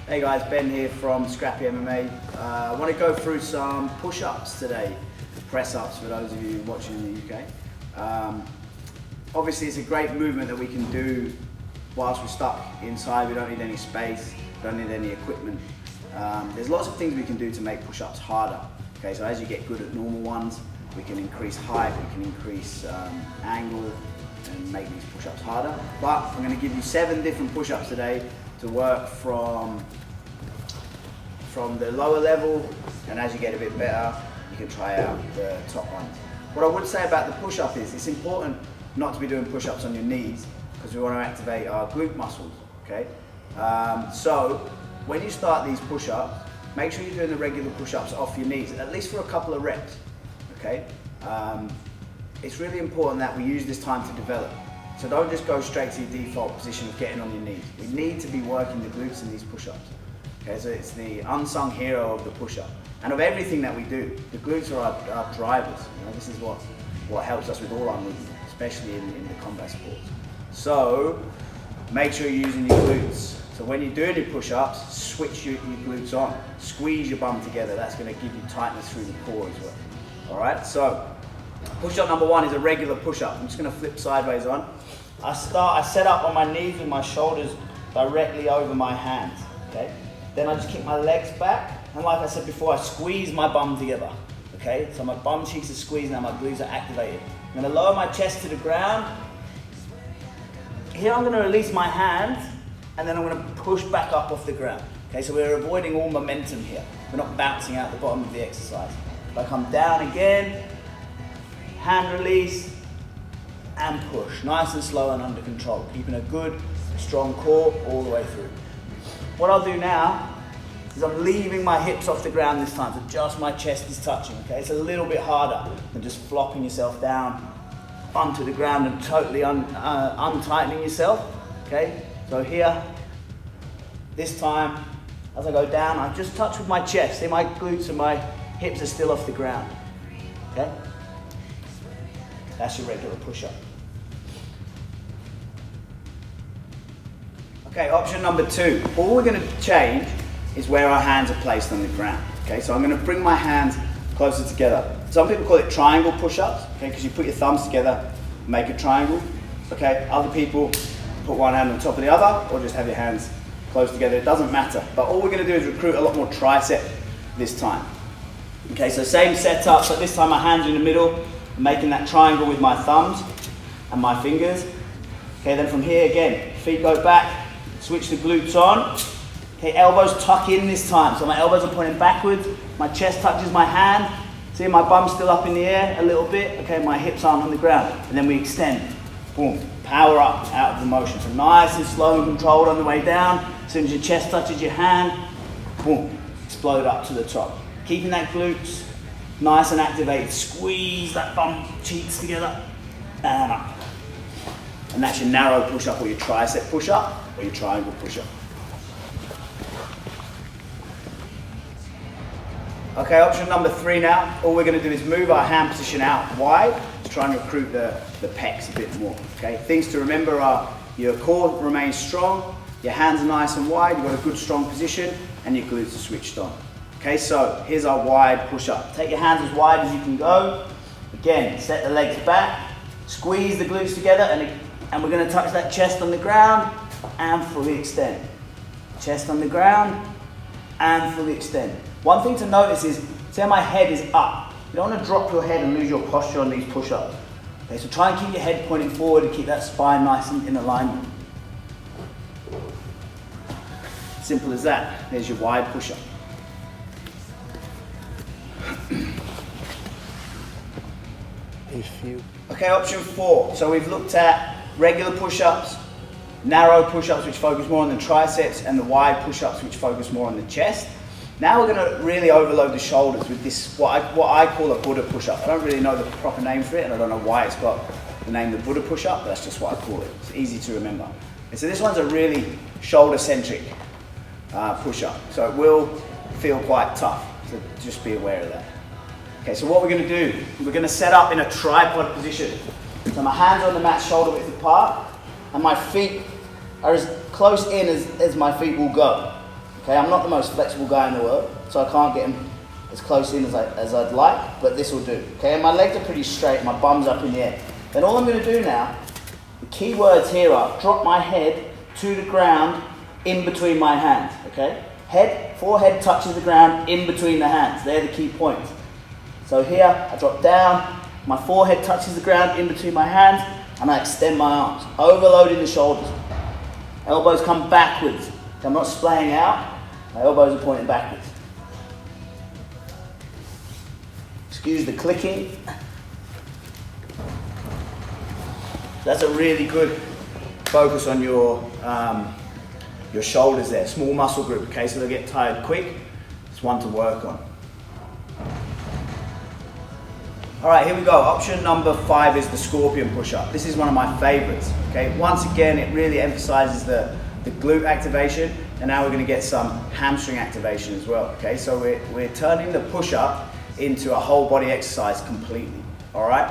Hey guys, Ben here from Scrappy MMA. I want to go through some push-ups today, press-ups for those of you watching in the UK. Obviously it's a great movement that we can do whilst we're stuck inside. We don't need any space, don't need any equipment. There's lots of things we can do to make push-ups harder. Okay, so as you get good at normal ones, we can increase height, we can increase angle and make these push-ups harder. But I'm going to give you 7 different push-ups today to work from the lower level, and as you get a bit better, you can try out the top ones. What I would say about the push-up is it's important not to be doing push-ups on your knees because we want to activate our glute muscles, okay? So when you start these push-ups, make sure you're doing the regular push-ups off your knees, at least for a couple of reps, okay? It's really important that we use this time to develop. So don't just go straight to your default position of getting on your knees. We need to be working the glutes in these push-ups. Okay, so it's the unsung hero of the push-up. And of everything that we do, the glutes are our drivers. You know, this is what helps us with all our movement, especially in the combat sports. So make sure you're using your glutes. So when you're doing your push-ups, switch your glutes on. Squeeze your bum together. That's going to give you tightness through the core as well. All right, so push-up number 1 is a regular push-up. I'm just going to flip sideways on. I set up on my knees with my shoulders directly over my hands, okay? Then I just kick my legs back, and like I said before, I squeeze my bum together, okay? So my bum cheeks are squeezed, now my glutes are activated. I'm going to lower my chest to the ground. Here I'm going to release my hands, and then I'm going to push back up off the ground, okay? So we're avoiding all momentum here. We're not bouncing out the bottom of the exercise. If I come down again, hand release, and push. Nice and slow and under control, keeping a good, strong core all the way through. What I'll do now is I'm leaving my hips off the ground this time, so just my chest is touching, okay? It's a little bit harder than just flopping yourself down onto the ground and totally untightening yourself, okay? So here, this time, as I go down, I just touch with my chest. See, my glutes and my hips are still off the ground, okay? That's your regular push-up. Okay, option number 2. All we're going to change is where our hands are placed on the ground. Okay, so I'm going to bring my hands closer together. Some people call it triangle push-ups, okay, because you put your thumbs together, make a triangle. Okay, other people put one hand on top of the other, or just have your hands close together. It doesn't matter. But all we're going to do is recruit a lot more tricep this time. Okay, so same setup, but this time my hands are in the middle. I'm making that triangle with my thumbs and my fingers. Okay, then from here again, feet go back, switch the glutes on. Okay, elbows tuck in this time. So my elbows are pointing backwards, my chest touches my hand. See, my bum's still up in the air a little bit. Okay, my hips aren't on the ground. And then we extend. Boom, power up out of the motion. So nice and slow and controlled on the way down. As soon as your chest touches your hand, boom, explode up to the top. Keeping that glutes nice and activated. Squeeze that bum cheeks together and up. And that's your narrow push-up or your tricep push-up or your triangle push-up. Okay, option number 3 now. All we're going to do is move our hand position out wide to try and recruit the pecs a bit more. Okay, things to remember are your core remains strong, your hands are nice and wide, you've got a good strong position, and your glutes are switched on. Okay, so here's our wide push-up. Take your hands as wide as you can go. Again, set the legs back, squeeze the glutes together, and we're going to touch that chest on the ground and fully extend. Chest on the ground and fully extend. One thing to notice is, say my head is up. You don't want to drop your head and lose your posture on these push-ups. Okay, so try and keep your head pointing forward and keep that spine nice and in alignment. Simple as that. There's your wide push-up. Okay, option 4. So we've looked at regular push-ups, narrow push-ups which focus more on the triceps, and the wide push-ups which focus more on the chest. Now we're going to really overload the shoulders with this, what I call a Buddha push-up. I don't really know the proper name for it, and I don't know why it's got the name the Buddha push-up, but that's just what I call it. It's easy to remember. And so this one's a really shoulder-centric push-up, so it will feel quite tough, so just be aware of that. Okay, so what we're going to do, we're going to set up in a tripod position. So my hands are on the mat shoulder width apart, and my feet are as close in as my feet will go. Okay, I'm not the most flexible guy in the world, so I can't get them as close in as I'd like, but this will do. Okay, and my legs are pretty straight, my bum's up in the air. Then all I'm going to do now, the key words here are drop my head to the ground in between my hands. Okay, forehead touches the ground in between the hands. They're the key points. So here I drop down, my forehead touches the ground in between my hands, and I extend my arms, overloading the shoulders. Elbows come backwards. I'm not splaying out. My elbows are pointing backwards. Excuse the clicking. That's a really good focus on your shoulders there. Small muscle group, okay, so they'll get tired quick. It's one to work on. All right, here we go. Option number 5 is the scorpion push-up. This is one of my favorites, okay? Once again, it really emphasizes the glute activation, and now we're gonna get some hamstring activation as well, okay? So we're turning the push-up into a whole body exercise completely, all right?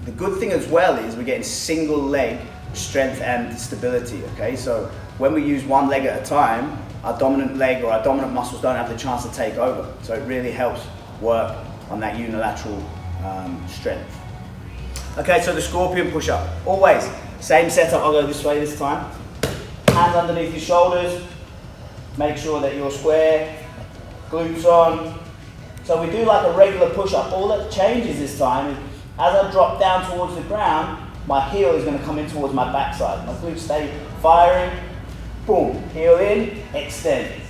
The good thing as well is we're getting single leg strength and stability, okay? So when we use one leg at a time, our dominant leg or our dominant muscles don't have the chance to take over. So it really helps work on that unilateral strength. Okay, so the scorpion push-up. Always, same setup, I'll go this way this time. Hands underneath your shoulders. Make sure that you're square, glutes on. So we do like a regular push-up. All that changes this time is as I drop down towards the ground, my heel is going to come in towards my backside. My glutes stay firing. Boom, heel in, extend.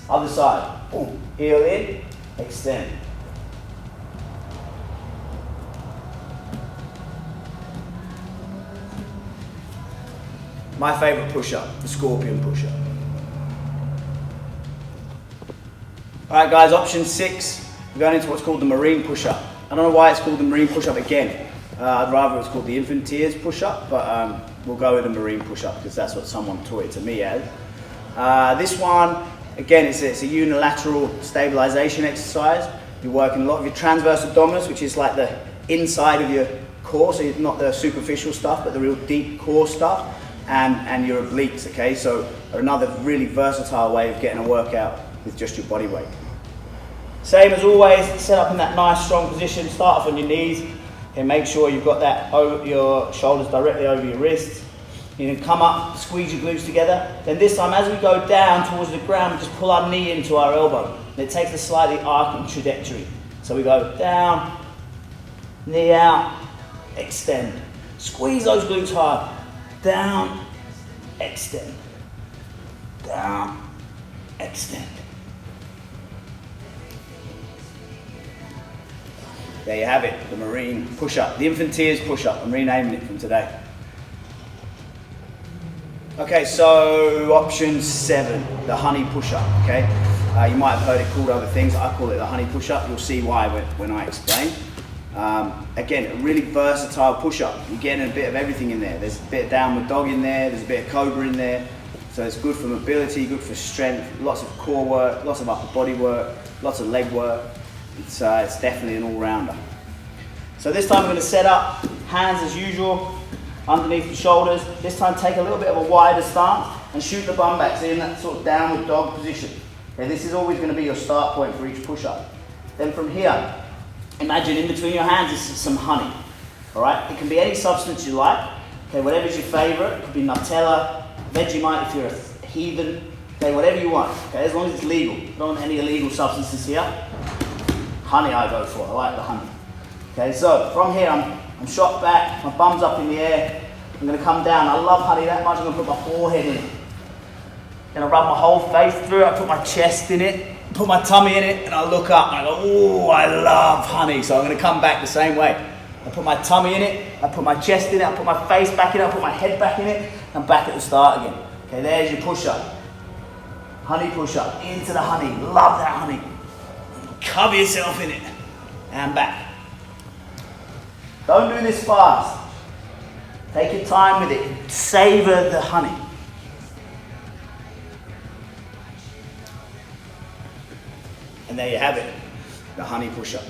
Other side, boom, heel in, extend. My favorite push-up, the scorpion push-up. All right guys, option 6, we're going into what's called the marine push-up. I don't know why it's called the marine push-up again. I'd rather it's called the infant tears push-up, but we'll go with the marine push-up because that's what someone taught it to me as. This one, again, it's a unilateral stabilization exercise. You're working a lot of your transverse abdominis, which is like the inside of your core, so not the superficial stuff, but the real deep core stuff. And your obliques, okay? So another really versatile way of getting a workout with just your body weight. Same as always, set up in that nice strong position, start off on your knees, and make sure you've got that your shoulders directly over your wrists. You can come up, squeeze your glutes together. Then this time, as we go down towards the ground, we just pull our knee into our elbow. And it takes a slightly arcing trajectory. So we go down, knee out, extend. Squeeze those glutes hard. Down, extend, down, extend. There you have it, the marine push-up, the infant tears push-up. I'm renaming it from today. Okay, so option 7, the honey push-up, okay? You might have heard it called other things. I call it the honey push-up. You'll see why when I explain. Again, a really versatile push-up. You're getting a bit of everything in there. There's a bit of downward dog in there, there's a bit of cobra in there. So it's good for mobility, good for strength, lots of core work, lots of upper body work, lots of leg work. It's definitely an all-rounder. So this time we're going to set up, hands as usual, underneath the shoulders. This time take a little bit of a wider stance and shoot the bum back, so in that sort of downward dog position. Okay, this is always going to be your start point for each push-up. Then from here, imagine in between your hands is some honey, all right? It can be any substance you like, okay, whatever's your favorite. It could be Nutella, Vegemite if you're a heathen, okay, whatever you want, okay, as long as it's legal. Don't want any illegal substances here. Honey I go for, I like the honey. Okay, so from here I'm shot back, my bum's up in the air, I'm gonna come down. I love honey that much, I'm gonna put my forehead in it. Gonna rub my whole face through it, I put my chest in it, put my tummy in it, and I look up and I go, oh, I love honey. So I'm gonna come back the same way. I put my tummy in it, I put my chest in it, I put my face back in it, I put my head back in it, and back at the start again. Okay, there's your push-up. Honey push-up, into the honey, love that honey. Cover yourself in it, and back. Don't do this fast. Take your time with it, savor the honey. And there you have it, the honey push-up.